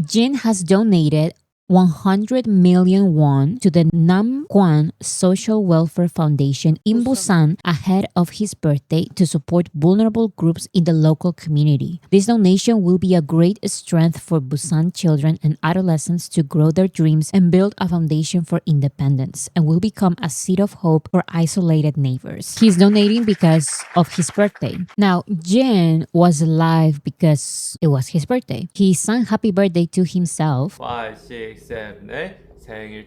Jin has donated 100 million won to the Namkwon Social Welfare Foundation in Busan ahead of his birthday to support vulnerable groups in the local community. This donation will be a great strength for Busan children and adolescents to grow their dreams and build a foundation for independence, and will become a seed of hope for isolated neighbors. He's donating because of his birthday. Now, Jin was alive because it was his birthday. He sang happy birthday to himself. 5, 6, 7, 8 생일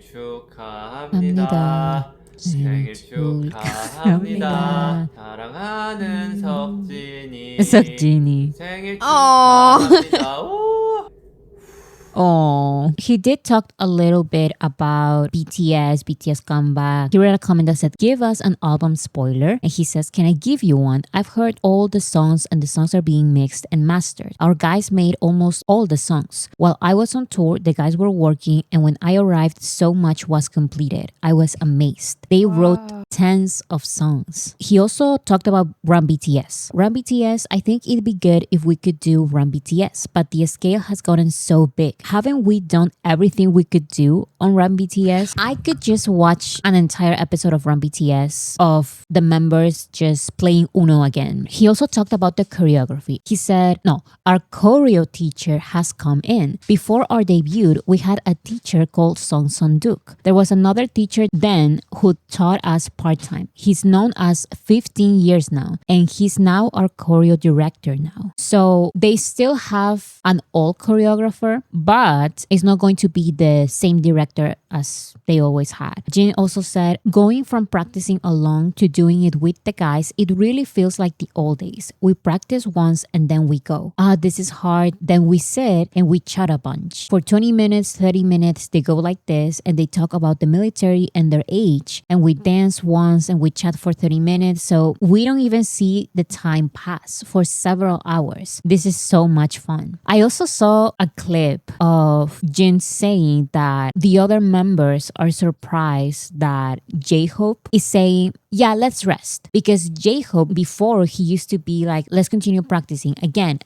합니다. 축하합니다. 생일 축하합니다. 사랑하는 석진이. 석진이. 생일 축하합니다. 오! Oh, he did talk a little bit about BTS comeback. He read a comment that said, give us an album spoiler. And he says, can I give you one? I've heard all the songs and the songs are being mixed and mastered. Our guys made almost all the songs. While I was on tour, the guys were working, and when I arrived, so much was completed. I was amazed. They wrote tens of songs. He also talked about Run BTS. Run BTS, I think it'd be good if we could do Run BTS, but the scale has gotten so big. Haven't we done everything we could do on Run BTS? I could just watch an entire episode of Run BTS of the members just playing Uno again. He also talked about the choreography. He said, no, our choreo teacher has come in. Before our debut, we had a teacher called Song Sun-duk. There was another teacher then who taught us part-time. He's known as 15 years now, and he's now our choreo director now. So they still have an old choreographer, but it's not going to be the same director as they always had. Jin also said, going from practicing alone to doing it with the guys, it really feels like the old days. We practice once and then we go. This is hard. Then we sit and we chat a bunch. For 20 minutes, 30 minutes, they go like this and they talk about the military and their age. And we dance once and we chat for 30 minutes. So we don't even see the time pass for several hours. This is so much fun. I also saw a clip of Jin saying that the other members are surprised that J-Hope is saying, yeah, let's rest. Because J-Hope, before, he used to be like, let's continue practicing again.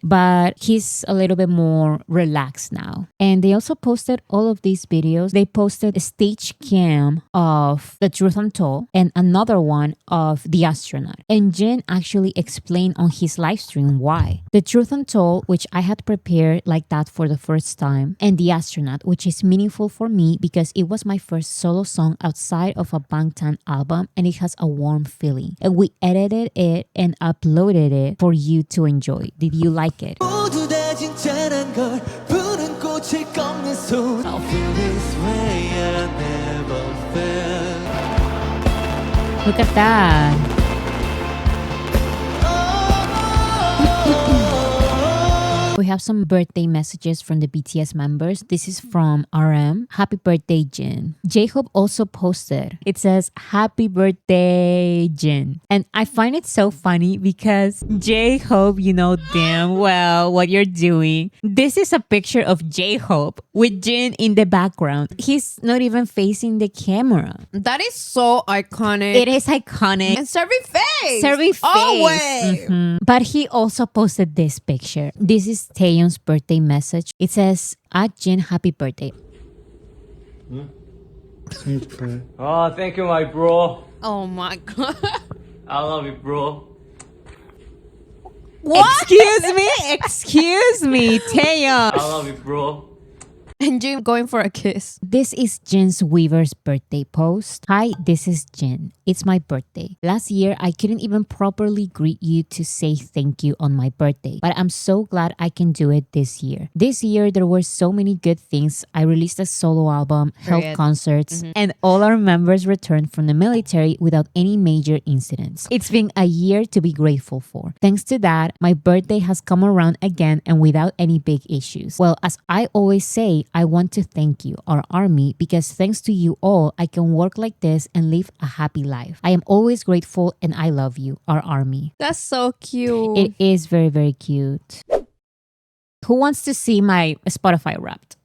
But he's a little bit more relaxed now. And they also posted all of these videos. They posted a stage cam of The Truth Untold and another one of The Astronaut. And Jin actually explained on his live stream why. The Truth Untold, which I had prepared like that for the first time, and The Astronaut, which is meaningful for me because it was my first solo song outside of a Bangtan album, and it has a warm feeling. And we edited it and uploaded it for you to enjoy. Did you like it? Look at that. We have some birthday messages from the BTS members. This is from RM. Happy birthday, Jin. J-Hope also posted. It says, happy birthday, Jin. And I find it so funny because J-Hope, you know damn well what you're doing. This is a picture of J-Hope with Jin in the background. He's not even facing the camera. That is so iconic. It is iconic. And serving face. Serving face. Always. But he also posted this picture. This is Taehyung's birthday message. It says, at Jin, happy birthday. Oh, thank you, my bro. Oh my god. I love you, bro. What? Excuse me, Taehyung. I love you, bro. And Jin going for a kiss. This is Jin's Weaver's birthday post. Hi, this is Jin. It's my birthday. Last year, I couldn't even properly greet you to say thank you on my birthday, but I'm so glad I can do it this year. This year, there were so many good things. I released a solo album, held concerts, and all our members returned from the military without any major incidents. It's been a year to be grateful for. Thanks to that, my birthday has come around again and without any big issues. Well, as I always say, I want to thank you, our army, because thanks to you all, I can work like this and live a happy life. I am always grateful and I love you, our army. That's so cute. It is very, very cute. Who wants to see my Spotify Wrapped?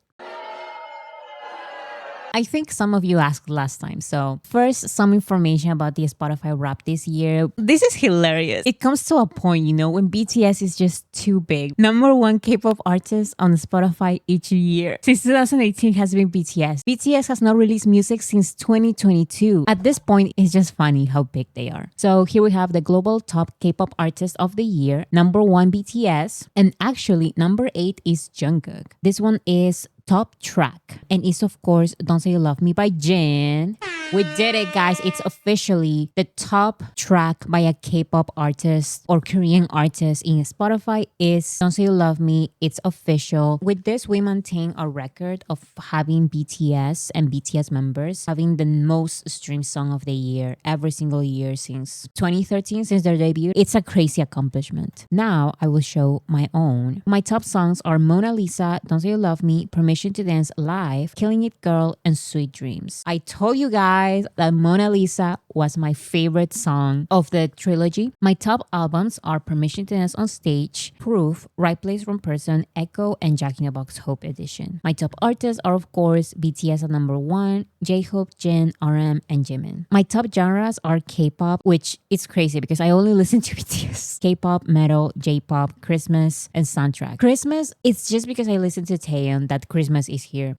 I think some of you asked last time. So first, some information about the Spotify Wrap this year. This is hilarious. It comes to a point, when BTS is just too big. Number one K-pop artist on Spotify each year. Since 2018 has been BTS. BTS has not released music since 2022. At this point, it's just funny how big they are. So here we have the global top K-pop artist of the year. Number one BTS. And actually, number 8 is Jungkook. This one is top track and is of course Don't Say You Love Me by Jin. We did it, guys. It's officially the top track by a K-pop artist or Korean artist in Spotify is Don't Say You Love Me. It's official. With this, we maintain a record of having BTS and BTS members having the most streamed song of the year every single year since 2013, since their debut. It's a crazy accomplishment. Now I will show my own. My top songs are Mona Lisa, Don't Say You Love Me, Permission to Dance Live, Killing It Girl, and Sweet Dreams. I told you guys that Mona Lisa was my favorite song of the trilogy. My top albums are Permission to Dance on Stage, Proof, Right Place, Wrong Person, Echo, and Jack in the Box Hope Edition. My top artists are of course BTS at number 1, J-Hope, Jin, RM, and Jimin. My top genres are K-pop, which is crazy because I only listen to BTS. K-pop, metal, J-pop, Christmas, and soundtrack. Christmas, it's just because I listen to Taehyung that Christmas is here.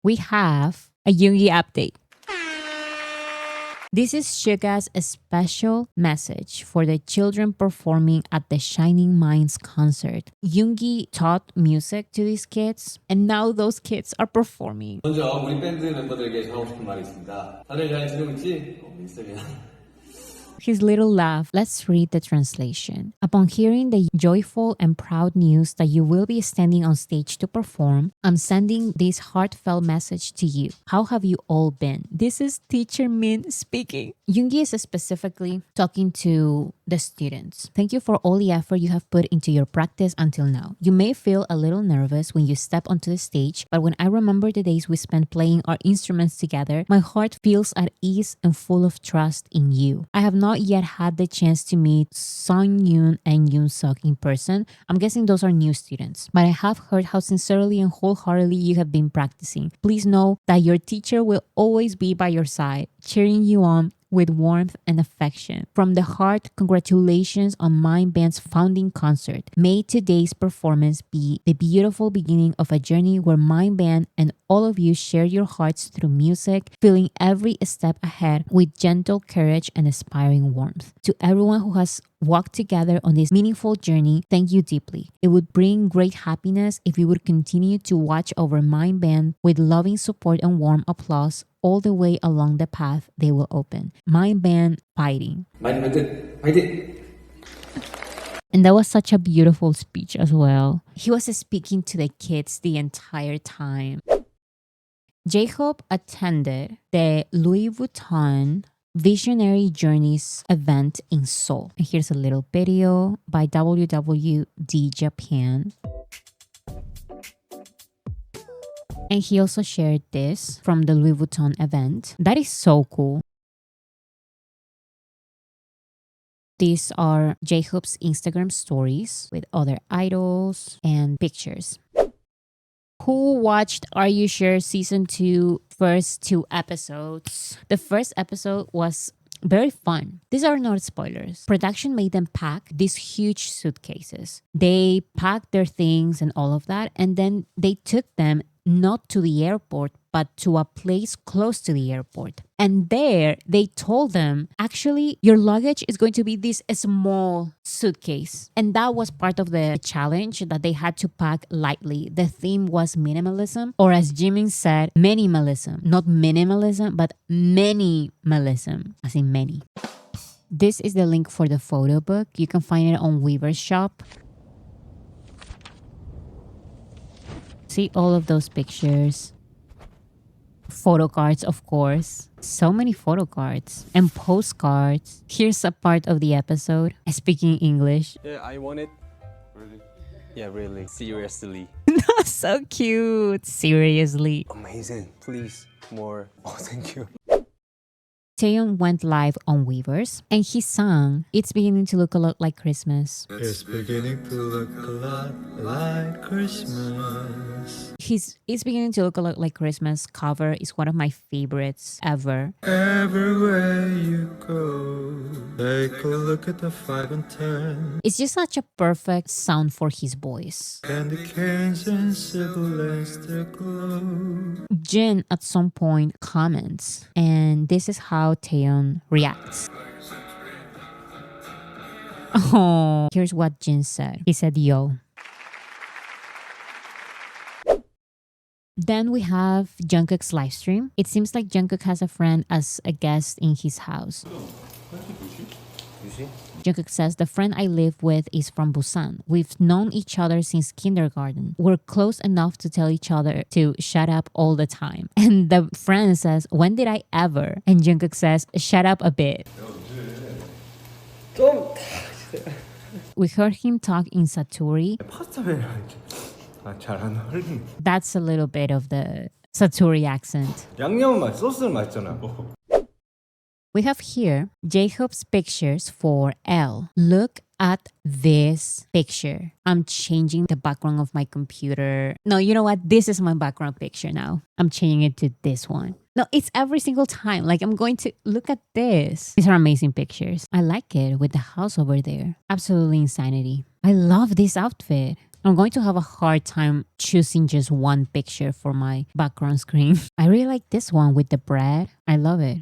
We have a Yoongi update. This is Suga's special message for the children performing at the Shining Minds concert. Yoongi taught music to these kids, and now those kids are performing. 먼저 우리 밴드 멤버들에게 전하고 싶은 말이 있습니다. 다들 잘 지내고 있지? 있습니다. His little laugh. Let's read the translation. Upon hearing the joyful and proud news that you will be standing on stage to perform, I'm sending this heartfelt message to you. How have you all been? This is Teacher Min speaking. Yoongi is specifically talking to the students. Thank you for all the effort you have put into your practice until now. You may feel a little nervous when you step onto the stage, but when I remember the days we spent playing our instruments together, my heart feels at ease and full of trust in you. I have not yet had the chance to meet Sung Yoon and Yoon Suk in person. I'm guessing those are new students, but I have heard how sincerely and wholeheartedly you have been practicing. Please know that your teacher will always be by your side, cheering you on with warmth and affection. From the heart, congratulations on Mind Band's founding concert. May today's performance be the beautiful beginning of a journey where Mind Band and all of you share your hearts through music, filling every step ahead with gentle courage and aspiring warmth. To everyone who has walked together on this meaningful journey, thank you deeply. It would bring great happiness if you would continue to watch over Mind Band with loving support and warm applause all the way along the path they will open. Mind Band fighting. 많이 밴드 파이팅! And that was such a beautiful speech as well. He was speaking to the kids the entire time. J-Hope attended the Louis Vuitton Visionary Journeys event in Seoul. And here's a little video by WWD Japan. And he also shared this from the Louis Vuitton event. That is so cool. These are J-Hope's Instagram stories with other idols and pictures. Who watched Are You Sure Season 2 first 2 episodes? The first episode was very fun. These are not spoilers. Production made them pack these huge suitcases. They packed their things and all of that, and then they took them not to the airport, but to a place close to the airport. And there, they told them, actually, your luggage is going to be this small suitcase. And that was part of the challenge, that they had to pack lightly. The theme was minimalism, or as Jimin said, minimalism. Not minimalism, but minimalism, as in many. This is the link for the photo book. You can find it on Weaver's shop. See all of those pictures. Photo cards, of course. So many photo cards and postcards. Here's a part of the episode speaking English. Yeah, I want it. Really? Yeah, really. Seriously. So cute. Seriously. Amazing. Please, more. Oh, thank you. Taehyung went live on Weavers and he sang It's Beginning to Look a Lot Like Christmas. It's beginning to look a lot like Christmas. His It's Beginning to Look a Lot Like Christmas cover is one of my favorites ever. Everywhere you go, take a look at the 5 and 10. It's just such a perfect sound for his voice. Candy canes and sibilants that glow. Jin at some point comments, and this is how Taehyung reacts. Oh, here's what Jin said. He said, yo. Then we have Jungkook's live stream. It seems like Jungkook has a friend as a guest in his house. Jungkook says, the friend I live with is from Busan. We've known each other since kindergarten. We're close enough to tell each other to shut up all the time. And the friend says, when did I ever? And Jungkook says, shut up a bit. We heard him talk in Satori. 잘안 어울리네. That's a little bit of the Satori accent. 양념은 맛, 소스는 맛있잖아. We have here J-Hope's pictures for L. Look at this picture. I'm changing the background of my computer. No, you know what? This is my background picture now. I'm changing it to this one. No, it's every single time. Like, I'm going to look at this. These are amazing pictures. I like it with the house over there. Absolutely insanity. I love this outfit. I'm going to have a hard time choosing just one picture for my background screen. I really like this one with the bread. I love it.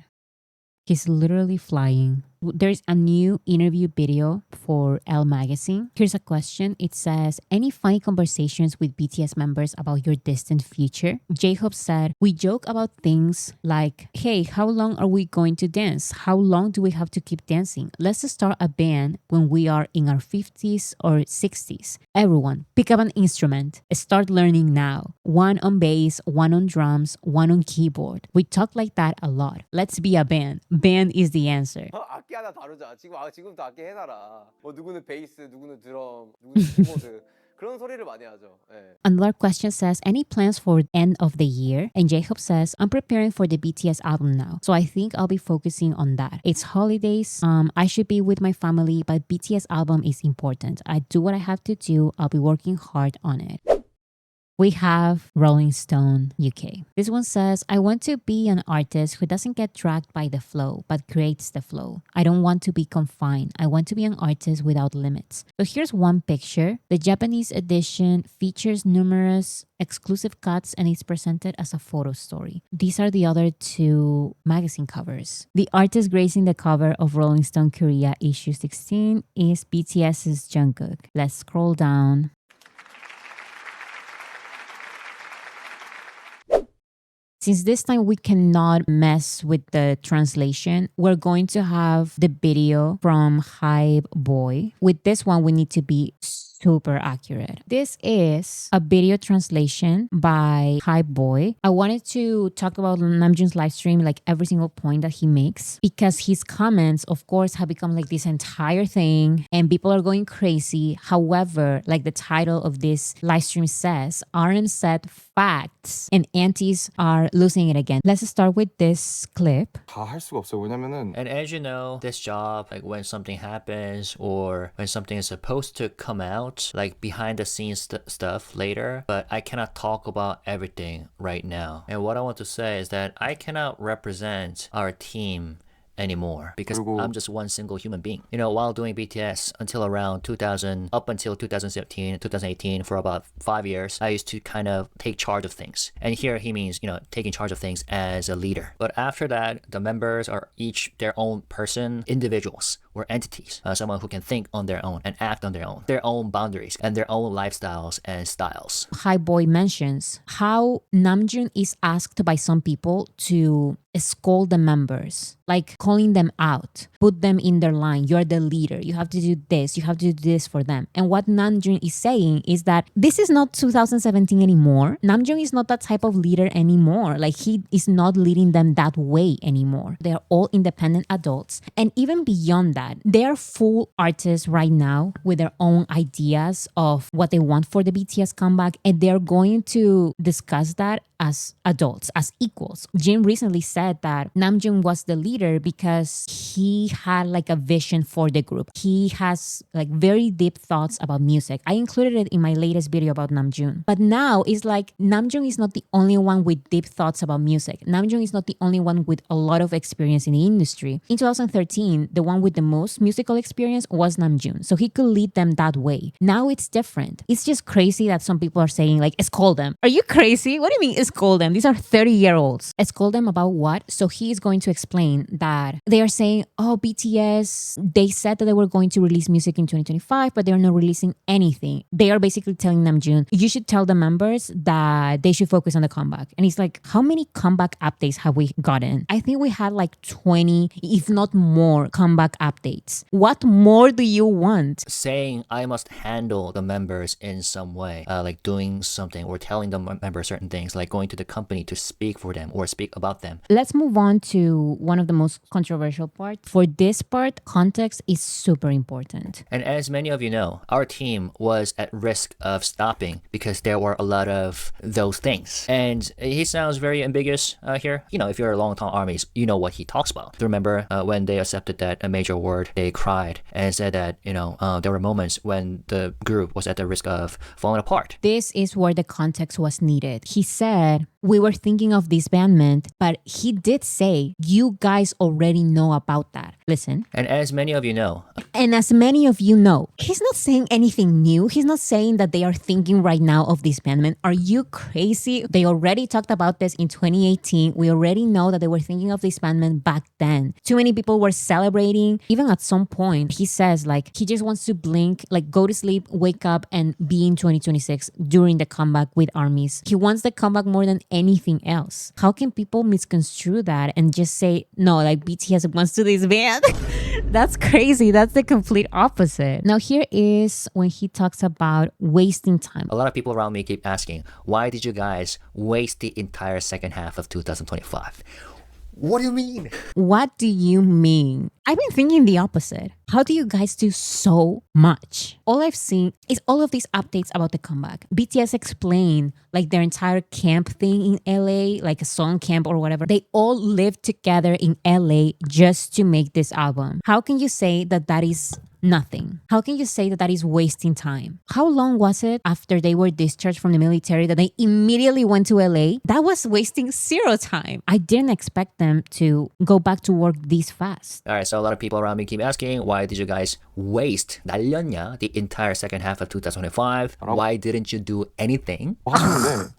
He's literally flying. There's a new interview video for Elle magazine. Here's a question. It says, any funny conversations with BTS members about your distant future? J-Hope said, we joke about things like, hey, how long are we going to dance? How long do we have to keep dancing? Let's start a band when we are in our 50s or 60s. Everyone, pick up an instrument. Start learning now. One on bass, one on drums, one on keyboard. We talk like that a lot. Let's be a band. Band is the answer. 악기 하나 다루자. 지금도 악기 해놔라. 뭐 누구는 베이스, 누구는 드럼, 누구는 키보드. 그런 소리를 많이 하죠. 예. Another question says, any plans for end of the year? And J-Hope says, I'm preparing for the BTS album now. So I think I'll be focusing on that. It's holidays. I should be with my family, but BTS album is important. I do what I have to do. I'll be working hard on it. We have Rolling Stone UK. This one says, I want to be an artist who doesn't get dragged by the flow, but creates the flow. I don't want to be confined. I want to be an artist without limits. So here's one picture. The Japanese edition features numerous exclusive cuts and is presented as a photo story. These are the other two magazine covers. The artist gracing the cover of Rolling Stone Korea issue 16 is BTS's Jungkook. Let's scroll down. Since this time we cannot mess with the translation, we're going to have the video from Hype Boy. With this one, we need to be super accurate. This is a video translation by Hype Boy. I wanted to talk about Namjoon's live stream, like every single point that he makes, because his comments, of course, have become like this entire thing and people are going crazy. However, like the title of this live stream says, RM said facts and antis are losing it again. Let's start with this clip. 다 할 수가 없어요. 왜냐면은 And as you know, this job, like when something happens or when something is supposed to come out, like behind the scenes stuff later, but I cannot talk about everything right now. And what I want to say is that I cannot represent our team anymore because I'm just one single human being. You know, while doing BTS until around 2000, up until 2017, 2018, for about 5 years, I used to kind of take charge of things. And here he means, you know, taking charge of things as a leader. But after that, the members are each their own person, individuals or entities, someone who can think on their own and act on their own boundaries and their own lifestyles and styles. Hype Boy mentions how Namjoon is asked by some people to scold the members, like calling them out. put them in their line. You're the leader. You have to do this. You have to do this for them. And what Namjoon is saying is that this is not 2017 anymore. Namjoon is not that type of leader anymore. Like, he is not leading them that way anymore. They're all independent adults. And even beyond that, they're full artists right now with their own ideas of what they want for the BTS comeback. And they're going to discuss that as adults, as equals. Jin recently said that Namjoon was the leader because he had like a vision for the group. He has like very deep thoughts about music. I included it in my latest video about Namjoon. But now it's like Namjoon is not the only one with deep thoughts about music. Namjoon is not the only one with a lot of experience in the industry. In 2013, the one with the most musical experience was Namjoon. So he could lead them that way. Now it's different. It's just crazy that some people are saying like, scold them. Are you crazy? What do you mean scold them? These are 30-year-olds. Scold them about what? So he is going to explain that they are saying, oh, BTS, they said that they were going to release music in 2025, but they're not releasing anything. They are basically telling Namjoon, you should tell the members that they should focus on the comeback. And he's like, how many comeback updates have we gotten? I think we had like 20, if not more, comeback updates. What more do you want? Saying I must handle the members in some way, like doing something or telling the members certain things, like going to the company to speak for them or speak about them. Let's move on to one of the most controversial parts. For this part, context is super important. And as many of you know, our team was at risk of stopping because there were a lot of those things. And he sounds very ambiguous here. You know, if you're a long-time armies, you know what he talks about. Remember when they accepted that a major award, they cried and said that, you know, there were moments when the group was at the risk of falling apart. This is where the context was needed. He said, we were thinking of disbandment, but he did say, you guys already know about that. Listen. And as many of you know, he's not saying anything new. He's not saying that they are thinking right now of disbandment. Are you crazy? They already talked about this in 2018. We already know that they were thinking of disbandment back then. Too many people were celebrating. Even at some point, he says like he just wants to blink, like go to sleep, wake up, and be in 2026 during the comeback with armies. He wants the comeback more than anything else. How can people misconstrue that and just say, no, like BTS wants to disband? That's crazy. That's the complete opposite. Now here is when he talks about wasting time. a lot of people around me keep asking, why did you guys waste the entire second half of 2025? What do you mean? What do you mean? I've been thinking the opposite. How do you guys do so much? All I've seen is all of these updates about the comeback. BTS explained like their entire camp thing in LA, like a song camp or whatever. They all lived together in LA just to make this album. How can you say that that is nothing? How can you say that that is wasting time? How long was it after they were discharged from the military that they immediately went to LA? That was wasting zero time. I didn't expect them to go back to work this fast. All right, so a lot of people around me keep asking, why did you guys waste 날렸냐 the entire second half of 2025? Why didn't you do anything? 뭐 하셨는데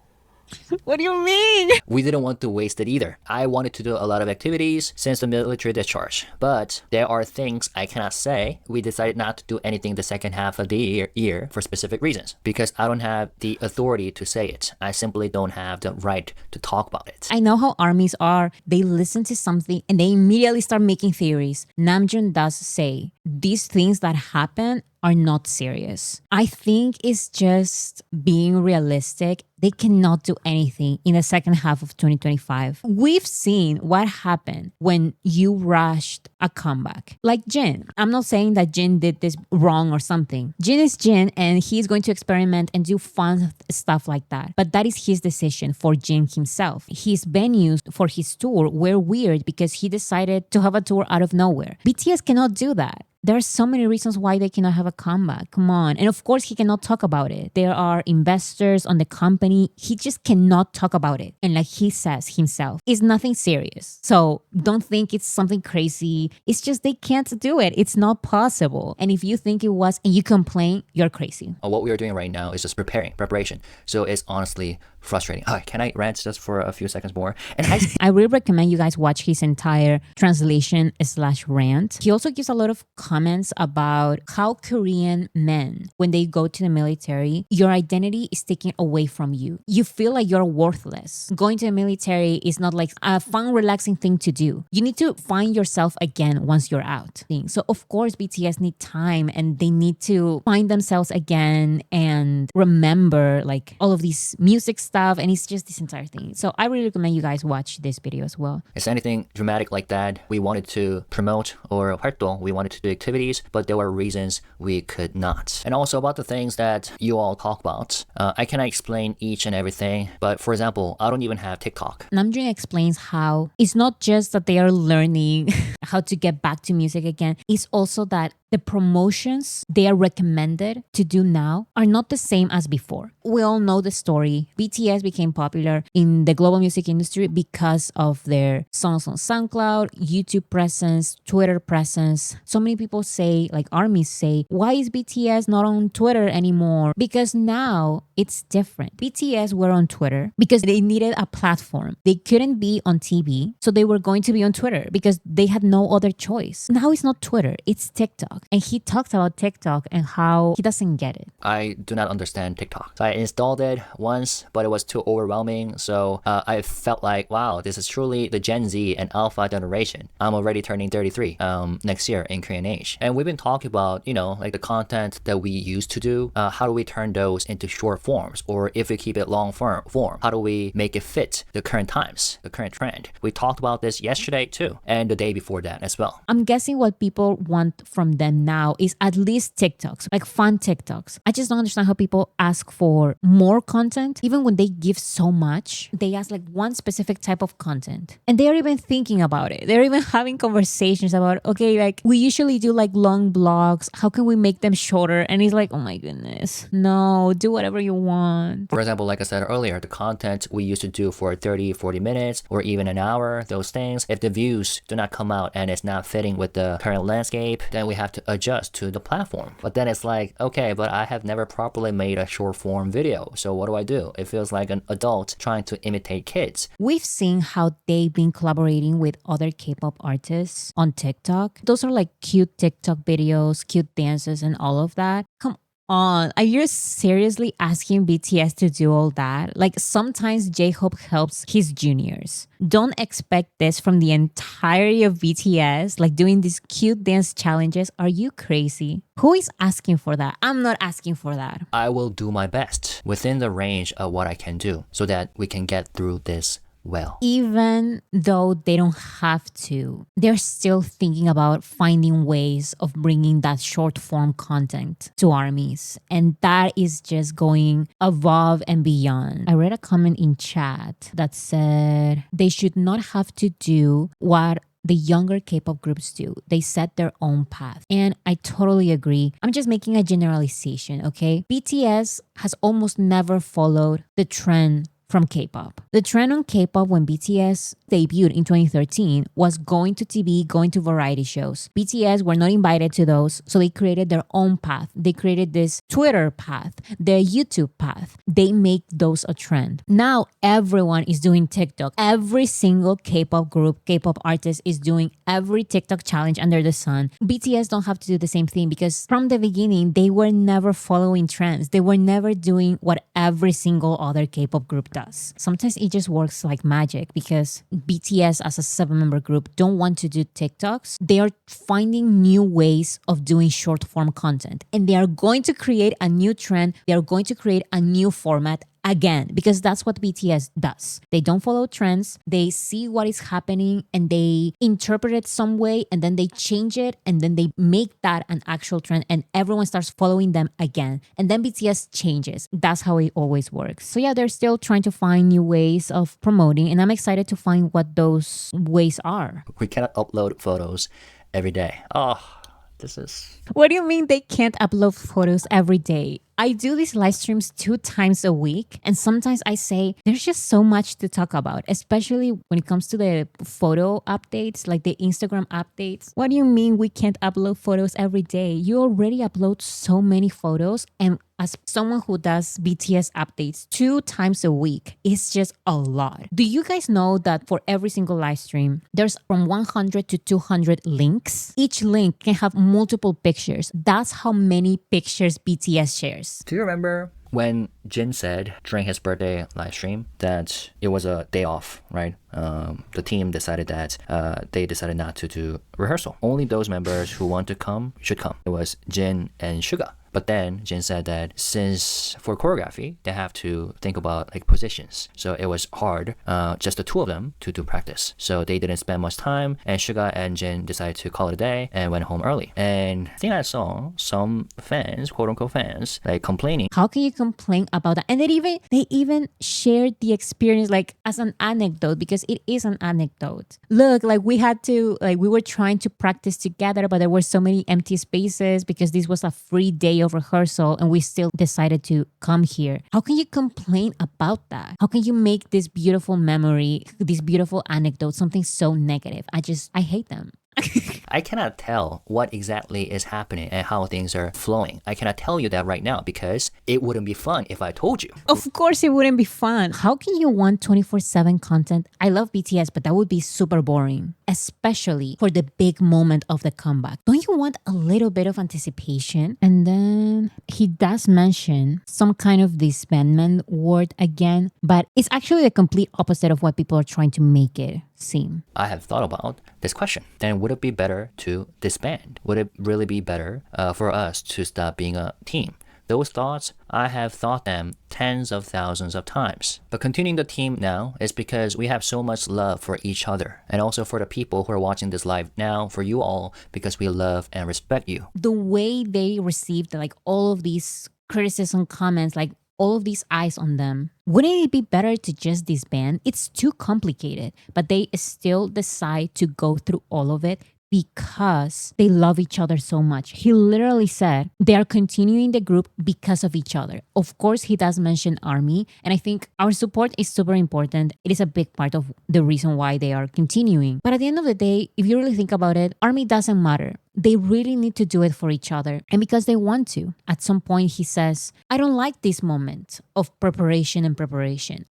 What do you mean? We didn't want to waste it either. I wanted to do a lot of activities since the military discharge, but there are things I cannot say. We decided not to do anything the second half of the year for specific reasons, because I don't have the authority to say it. I simply don't have the right to talk about it. I know how armies are. They listen to something and they immediately start making theories. Namjoon does say these things that happen are not serious. I think it's just being realistic. They cannot do anything in the second half of 2025. We've seen what happened when you rushed a comeback. Like Jin. I'm not saying that Jin did this wrong or something. Jin is Jin and he's going to experiment and do fun stuff like that. But that is his decision for Jin himself. His venues for his tour were weird because he decided to have a tour out of nowhere. BTS cannot do that. There are so many reasons why they cannot have a comeback. Come on. And of course, he cannot talk about it. There are investors on the company. He just cannot talk about it. And like he says himself, it's nothing serious. So don't think it's something crazy. It's just they can't do it. It's not possible. And if you think it was and you complain, you're crazy. What we are doing right now is just preparation. So it's honestly frustrating. Can I rant just for a few seconds more? And I really recommend you guys watch his entire translation/rant. He also gives a lot of comments about how Korean men, when they go to the military, your identity is taken away from you. You feel like you're worthless. Going to the military is not like a fun, relaxing thing to do. You need to find yourself again once you're out. So of course, BTS need time and they need to find themselves again and remember like all of these music stuff. And it's just this entire thing. So I really recommend you guys watch this video as well. It's anything dramatic like that. We wanted to promote or 활동, we wanted to do activities, but there were reasons we could not. And also about the things that you all talk about. I cannot explain each and everything, but for example, I don't even have TikTok. Namjoon explains how it's not just that they are learning how to get back to music again, it's also that the promotions they are recommended to do now are not the same as before. We all know the story. BTS became popular in the global music industry because of their songs on SoundCloud, YouTube presence, Twitter presence. So many people say, like armies say, why is BTS not on Twitter anymore? Because now it's different. BTS were on Twitter because they needed a platform. They couldn't be on TV, so they were going to be on Twitter because they had no other choice. Now it's not Twitter, it's TikTok. And he talked about TikTok and how he doesn't get it. I do not understand TikTok. So I installed it once, but it was too overwhelming. So I felt like, wow, this is truly the Gen Z and Alpha generation. I'm already turning 33 next year in Korean age. And we've been talking about, like the content that we used to do. How do we turn those into short forms? Or if we keep it long form, how do we make it fit the current times, the current trend? We talked about this yesterday too, and the day before that as well. I'm guessing what people want from them now is at least TikToks, like fun TikToks. I just don't understand how people ask for more content. Even when they give so much, they ask like one specific type of content. And they're even thinking about it. They're even having conversations about, okay, like we usually do like long blogs. How can we make them shorter? And it's like, oh my goodness, no, do whatever you want. For example, like I said earlier, the content we used to do for 30, 40 minutes or even an hour, those things, if the views do not come out and it's not fitting with the current landscape, then we have to adjust to the platform. But then it's like, okay, but I have never properly made a short form video. So what do? It feels like an adult trying to imitate kids. We've seen how they've been collaborating with other K-pop artists on TikTok. Those are like cute TikTok videos, cute dances and all of that. Come on, are you seriously asking BTS to do all that? Like sometimes J-Hope helps his juniors. Don't expect this from the entirety of BTS, like doing these cute dance challenges. Are you crazy? Who is asking for that? I'm not asking for that. I will do my best within the range of what I can do so that we can get through this well. Even though they don't have to, they're still thinking about finding ways of bringing that short form content to armies. And that is just going above and beyond. I read a comment in chat that said they should not have to do what the younger K-pop groups do. They set their own path. And I totally agree. I'm just making a generalization, okay? BTS has almost never followed the trend from K-pop. The trend on K-pop when BTS debuted in 2013 was going to TV, going to variety shows. BTS were not invited to those, so they created their own path. They created this Twitter path, their YouTube path. They make those a trend. Now everyone is doing TikTok. Every single K-pop group, K-pop artist is doing every TikTok challenge under the sun. BTS don't have to do the same thing because from the beginning, they were never following trends. They were never doing what every single other K-pop group does. Sometimes it just works like magic because BTS as a 7-member group don't want to do TikToks. They are finding new ways of doing short form content and they are going to create a new trend. They are going to create a new format again, because that's what BTS does. They don't follow trends. They see what is happening and they interpret it some way and then they change it and then they make that an actual trend and everyone starts following them again. And then BTS changes. That's how it always works. So yeah, they're still trying to find new ways of promoting and I'm excited to find what those ways are. We cannot upload photos every day. This is... What do you mean they can't upload photos every day? I do these live streams 2 times a week. And sometimes I say, there's just so much to talk about, especially when it comes to the photo updates, like the Instagram updates. What do you mean we can't upload photos every day? You already upload so many photos. And as someone who does BTS updates 2 times a week, it's just a lot. Do you guys know that for every single live stream, there's from 100 to 200 links? Each link can have multiple pictures. That's how many pictures BTS shares. Do you remember when Jin said during his birthday live stream that it was a day off, right? The team decided that they decided not to do rehearsal. Only those members who want to come should come. It was Jin and Suga. But then Jin said that since for choreography, they have to think about like positions. So it was hard, just the two of them to do practice. So they didn't spend much time, and Suga and Jin decided to call it a day and went home early. And I think I saw some fans, quote unquote fans, like complaining. How can you complain about that? And they even shared the experience like as an anecdote, because it is an anecdote. Look, like we were trying to practice together, but there were so many empty spaces because this was a free day of rehearsal and we still decided to come here. How can you complain about that? How can you make this beautiful memory, this beautiful anecdote, something so negative? I hate them. I cannot tell what exactly is happening and how things are flowing. I cannot tell you that right now because it wouldn't be fun if I told you. Of course it wouldn't be fun. How can you want 24/7 content? I love BTS, but that would be super boring, especially for the big moment of the comeback. Don't you want a little bit of anticipation? And then he does mention some kind of disbandment word again, but it's actually the complete opposite of what people are trying to make it seem. I have thought about this question. Then would it be better to disband? Would it really be better for us to stop being a team? Those thoughts, I have thought them tens of thousands of times. But continuing the team now is because we have so much love for each other. And also for the people who are watching this live now, for you all, because we love and respect you. The way they received like all of these criticism comments, like all of these eyes on them, wouldn't it be better to just disband? It's too complicated, but they still decide to go through all of it because they love each other so much. He literally said they are continuing the group because of each other. Of course, he does mention ARMY, and I think our support is super important. It is a big part of the reason why they are continuing. But at the end of the day, if you really think about it, ARMY doesn't matter. They really need to do it for each other and because they want to. At some point, he says, I don't like this moment of preparation.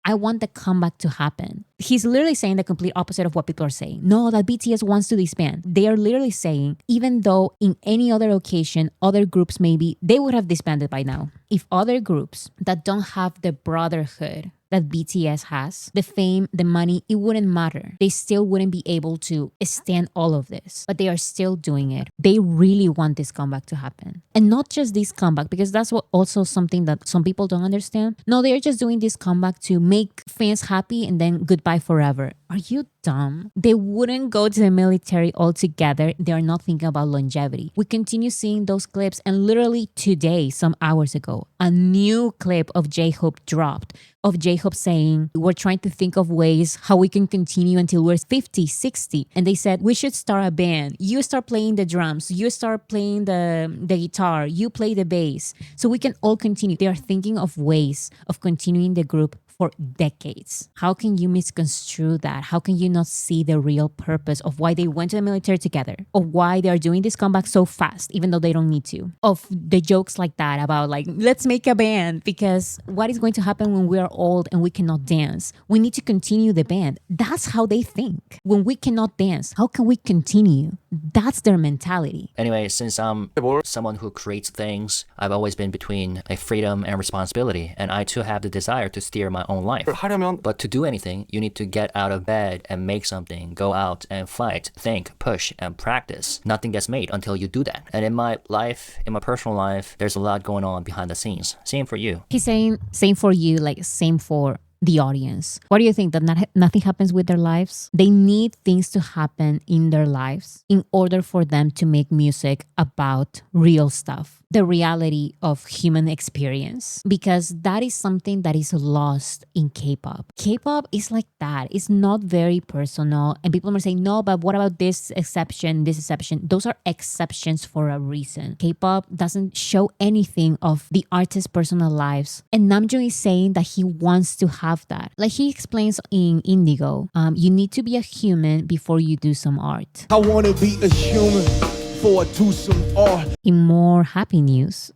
I want the comeback to happen. He's literally saying the complete opposite of what people are saying. No, that BTS wants to disband. They are literally saying, even though in any other occasion, other groups maybe, they would have disbanded by now. If other groups that don't have the brotherhood that BTS has, the fame, the money, it wouldn't matter. They still wouldn't be able to stand all of this, but they are still doing it. They really want this comeback to happen. And not just this comeback, because that's what also something that some people don't understand. No, they are just doing this comeback to make fans happy and then goodbye forever. Are you dumb? They wouldn't go to the military altogether. They are not thinking about longevity. We continue seeing those clips, and literally today, some hours ago, a new clip of J-Hope dropped of J-Hope saying, we're trying to think of ways how we can continue until we're 50, 60. And they said, we should start a band. You start playing the drums. You start playing the guitar. You play the bass. So we can all continue. They are thinking of ways of continuing the group for decades. How can you misconstrue that? How can you not see the real purpose of why they went to the military together? Of why they are doing this comeback so fast, even though they don't need to? Of the jokes like that about like, let's make a band, because what is going to happen when we are old and we cannot dance? We need to continue the band. That's how they think. When we cannot dance, how can we continue? That's their mentality. Anyway, since I'm someone who creates things, I've always been between like freedom and responsibility, and I too have the desire to steer my own life. But to do anything, you need to get out of bed and make something, go out and fight, think, push, and practice. Nothing gets made until you do that. And in my life, in my personal life, there's a lot going on behind the scenes. Same for you. He's saying same for you, like same for the audience. What do you think? That nothing happens with their lives? They need things to happen in their lives in order for them to make music about real stuff, the reality of human experience, because that is something that is lost in K-pop. K-pop is like that. It's not very personal, and people are saying, no, but what about this exception, this exception? Those are exceptions for a reason. K-pop doesn't show anything of the artist's personal lives, and Namjoon is saying that he wants to have that. Like he explains in Indigo, you need to be a human before you do some art. I want to be a human before I do some art. In more happy news,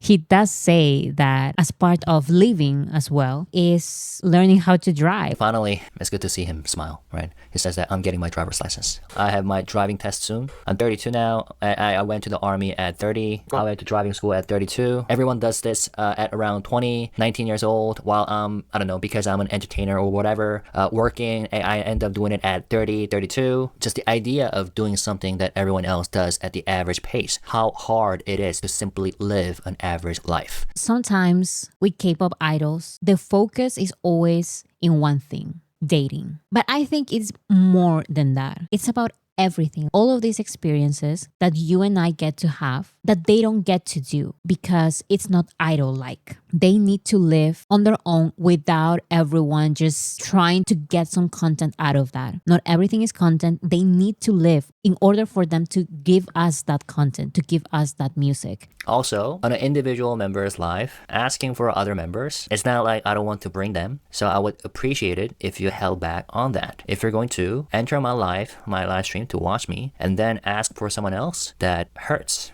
he does say that as part of living as well is learning how to drive. Finally, it's good to see him smile, right? He says that I'm getting my driver's license. I have my driving test soon. I'm 32 now. I went to the army at 30. I went to driving school at 32. Everyone does this at around 20, 19 years old, while I don't know, because I'm an entertainer or whatever, working, I end up doing it at 30, 32. Just the idea of doing something that everyone else does at the average pace. How hard it is to simply live an average life. Sometimes with K-pop idols, the focus is always in one thing, dating. But I think it's more than that. It's about everything, all of these experiences that you and I get to have that they don't get to do because it's not idol-like. They need to live on their own without everyone just trying to get some content out of that. Not everything is content. They need to live in order for them to give us that content, to give us that music. Also, on an individual member's life, asking for other members, it's not like I don't want to bring them. So I would appreciate it if you held back on that. If you're going to enter my live stream to watch me, and then ask for someone else, that hurts.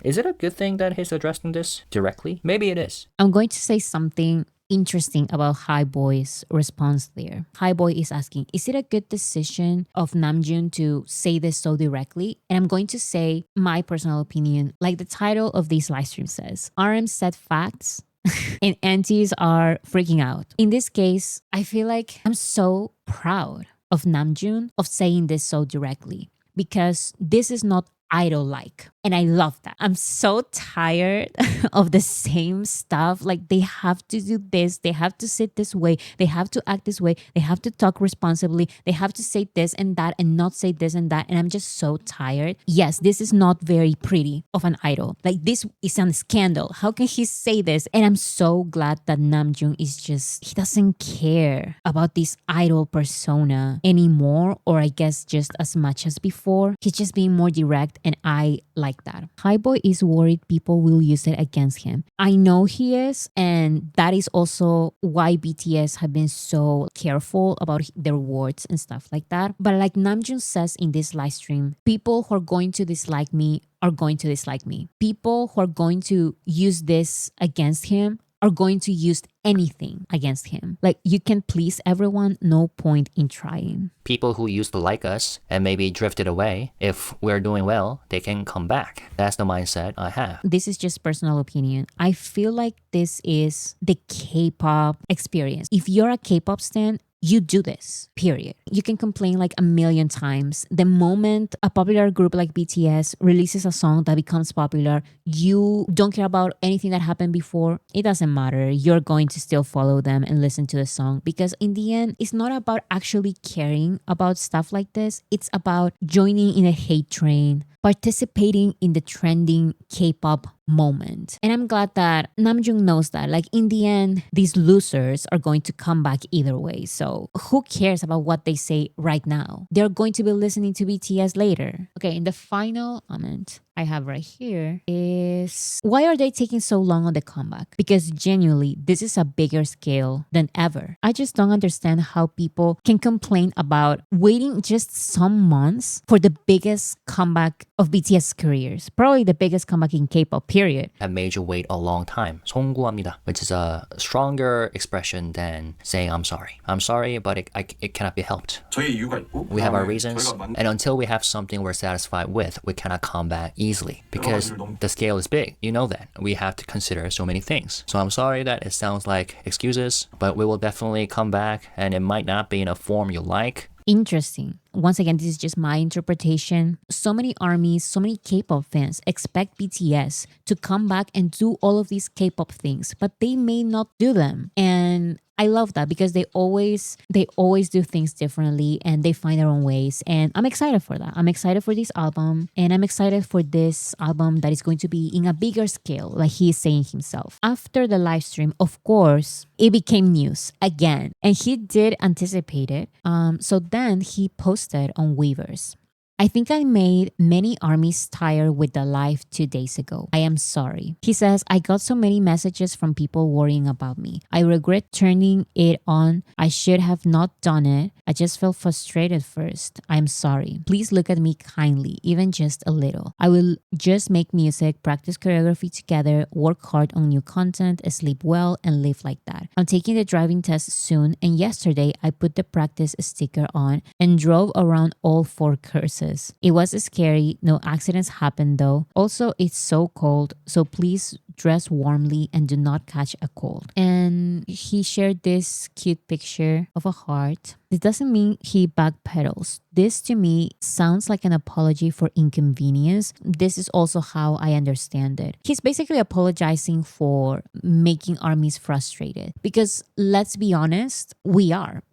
Is it a good thing that he's addressing this directly? Maybe it is. I'm going to say something interesting about Highboy's response there. Highboy is asking, is it a good decision of Namjoon to say this so directly? And I'm going to say my personal opinion, like the title of this live stream says, RM said facts and aunties are freaking out. In this case, I feel like I'm so proud of Namjoon of saying this so directly because this is not idol-like. And I love that. I'm so tired of the same stuff. Like they have to do this. They have to sit this way. They have to act this way. They have to talk responsibly. They have to say this and that and not say this and that. And I'm just so tired. Yes, this is not very pretty of an idol. Like this is a scandal. How can he say this? And I'm so glad that Namjoon is just, he doesn't care about this idol persona anymore. Or I guess just as much as before. He's just being more direct and I like that. Highboy is worried people will use it against him. I know he is, and that is also why BTS have been so careful about their words and stuff like that. But like Namjoon says in this live stream, people who are going to dislike me are going to dislike me. People who are going to use this against him are going to use anything against him. Like you can please everyone, no point in trying. People who used to like us and maybe drifted away, if we're doing well, they can come back. That's the mindset I have. This is just personal opinion. I feel like this is the K-pop experience. If you're a K-pop stan, you do this, period. You can complain like a million times. The moment a popular group like BTS releases a song that becomes popular, you don't care about anything that happened before. It doesn't matter. You're going to still follow them and listen to the song because in the end, it's not about actually caring about stuff like this. It's about joining in a hate train, participating in the trending K-pop moment. And I'm glad that Namjoon knows that. Like in the end, these losers are going to come back either way. So who cares about what they say right now? They're going to be listening to BTS later. Okay, and the final comment I have right here is, why are they taking so long on the comeback? Because genuinely, this is a bigger scale than ever. I just don't understand how people can complain about waiting just some months for the biggest comeback of BTS careers. Probably the biggest comeback in K-pop, period. Have made you wait a long time. 송구합니다, which is a stronger expression than saying I'm sorry. I'm sorry, but it cannot be helped. 저희 이유가 있고 We have our reasons, and until we have something we're satisfied with, we cannot come back easily because the scale is big. You know that. We have to consider so many things. So I'm sorry that it sounds like excuses, but we will definitely come back, and it might not be in a form you like. Interesting. Once again, this is just my interpretation. So many armies, so many K-pop fans expect BTS to come back and do all of these K-pop things, but they may not do them. And I love that because they always do things differently and they find their own ways. And I'm excited for that. I'm excited for this album, and I'm excited for this album that is going to be in a bigger scale, like he is saying himself. After the live stream, of course, it became news again, and he did anticipate it. So then he posted on Weverse. I think I made many armies tired with the live 2 days ago. I am sorry. He says, I got so many messages from people worrying about me. I regret turning it on. I should have not done it. I just felt frustrated first. I'm sorry. Please look at me kindly, even just a little. I will just make music, practice choreography together, work hard on new content, sleep well, and live like that. I'm taking the driving test soon, and yesterday I put the practice sticker on and drove around all 4 courses. It was scary. No accidents happened though. Also, it's so cold, so please dress warmly and do not catch a cold. And he shared this cute picture of a heart. This doesn't mean he backpedals. This to me sounds like an apology for inconvenience. This is also how I understand it. He's basically apologizing for making armies frustrated because let's be honest, we are.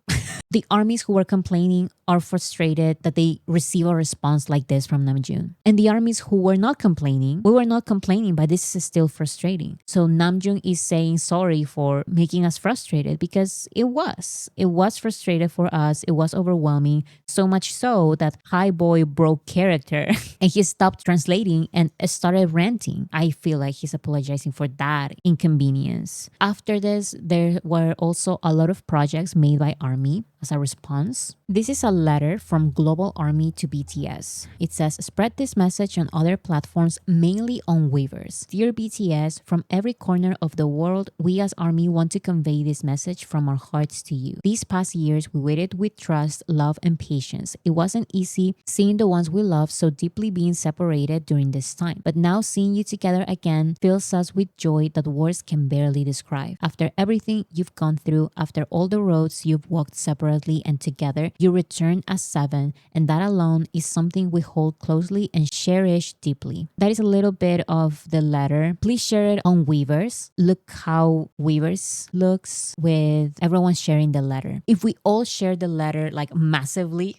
The armies who were complaining are frustrated that they receive a response like this from Namjoon. And the armies who were not complaining, we were not complaining, but this is still frustrating. So Namjoon is saying sorry for making us frustrated because it was. It was frustrated for us. It was overwhelming. So much so that High Boy broke character and he stopped translating and started ranting. I feel like he's apologizing for that inconvenience. After this, there were also a lot of projects made by ARMY as a response. This is a letter from Global ARMY to BTS. It says, spread this message on other platforms, mainly on Weverse. Dear BTS, from every corner of the world, we as ARMY want to convey this message from our hearts to you. These past years, we waited with trust, love, and patience. It wasn't easy seeing the ones we love so deeply being separated during this time. But now seeing you together again fills us with joy that words can barely describe. After everything you've gone through, after all the roads you've walked separately and together, you return as 7, and that alone is something we hold closely and cherish deeply. That is a little bit of the letter. Please share it on Weverse. Look how Weverse looks with everyone sharing the letter. If we all share the letter like massively,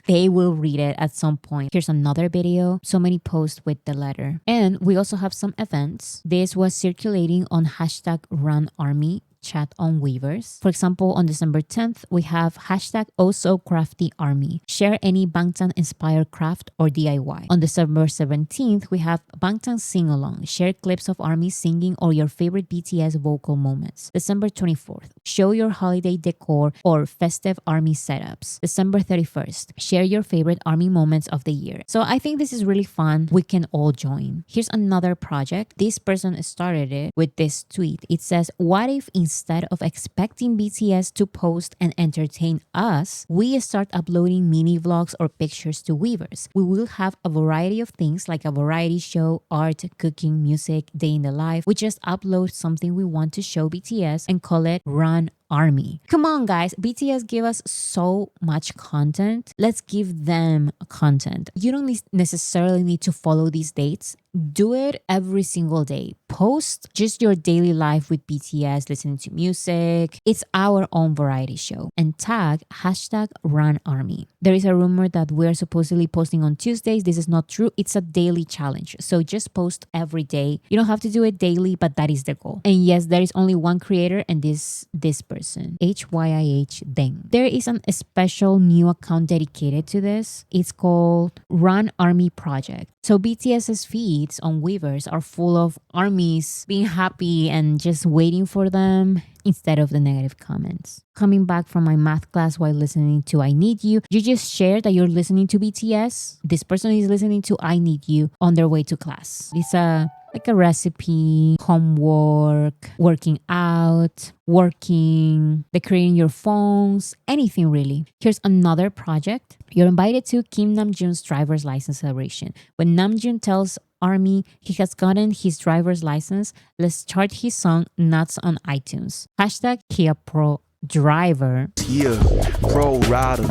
they will read it at some point. Here's another video. So many posts with the letter. And we also have some events. This was circulating on hashtag #RunArmy chat on Weverse. For example, on December 10th, we have hashtag #OhSoCraftyArmy. Share any Bangtan inspired craft or DIY. On December 17th, we have Bangtan Sing Along. Share clips of ARMY singing or your favorite BTS vocal moments. December 24th, show your holiday decor or festive ARMY setups. December 31st, share your favorite ARMY moments of the year. So I think this is really fun. We can all join. Here's another project. This person started it with this tweet. It says, what if instead of expecting BTS to post and entertain us, we start uploading mini vlogs or pictures to Weverse? We will have a variety of things like a variety show, art, cooking, music, day in the life. We just upload something we want to show BTS and call it Run Army. Come on, guys. BTS give us so much content. Let's give them content. You don't necessarily need to follow these dates. Do it every single day. Post just your daily life with BTS, listening to music. It's our own variety show. And tag hashtag #RunArmy. There is a rumor that we're supposedly posting on Tuesdays. This is not true. It's a daily challenge. So just post every day. You don't have to do it daily, but that is the goal. And yes, there is only one creator, and this person, HYIH Deng. There is a special new account dedicated to this. It's called Run Army Project. So BTS's feeds on Weverse are full of armies being happy and just waiting for them instead of the negative comments. Coming back from my math class while listening to I Need You, you just shared that you're listening to BTS. This person is listening to I Need You on their way to class. It's like a recipe, homework, working out, working, decorating your phones, anything really. Here's another project. You're invited to Kim Namjoon's driver's license celebration. When Namjoon tells ARMY he has gotten his driver's license, let's chart his song Nuts on iTunes. Hashtag Kia Pro Driver. Yeah, pro rider.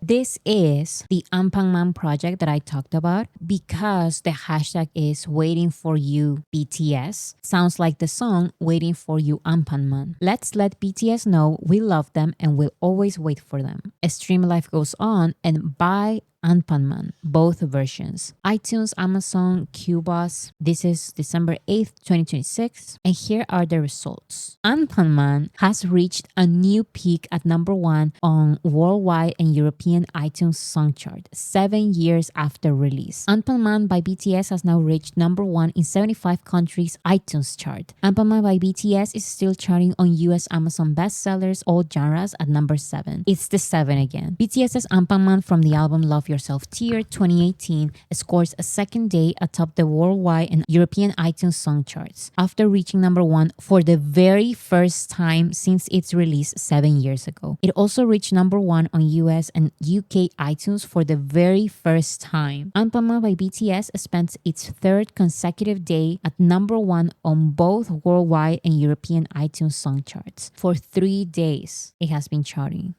This is the Anpanman project that I talked about because the hashtag is waiting for you BTS. Sounds like the song Waiting for You Anpanman. Let's let BTS know we love them and will always wait for them. A stream life goes on and by Anpanman, both versions. iTunes, Amazon, Cubas. This is December 8th, 2026. And here are the results. Anpanman has reached a new peak at number 1 on worldwide and European iTunes song chart 7 years after release. Anpanman by BTS has now reached number 1 in 75 countries iTunes chart. Anpanman by BTS is still charting on US Amazon bestsellers all genres at number 7. It's the 7 again. BTS's Anpanman from the album Love Yourself Tear 2018 scores a second day atop the worldwide and European iTunes song charts after reaching number 1 for the very first time since its release 7 years ago. It also reached number 1 on US and UK iTunes for the very first time. Anpanman by BTS spent its third consecutive day at number 1 on both worldwide and European iTunes song charts. For 3 days, it has been charting.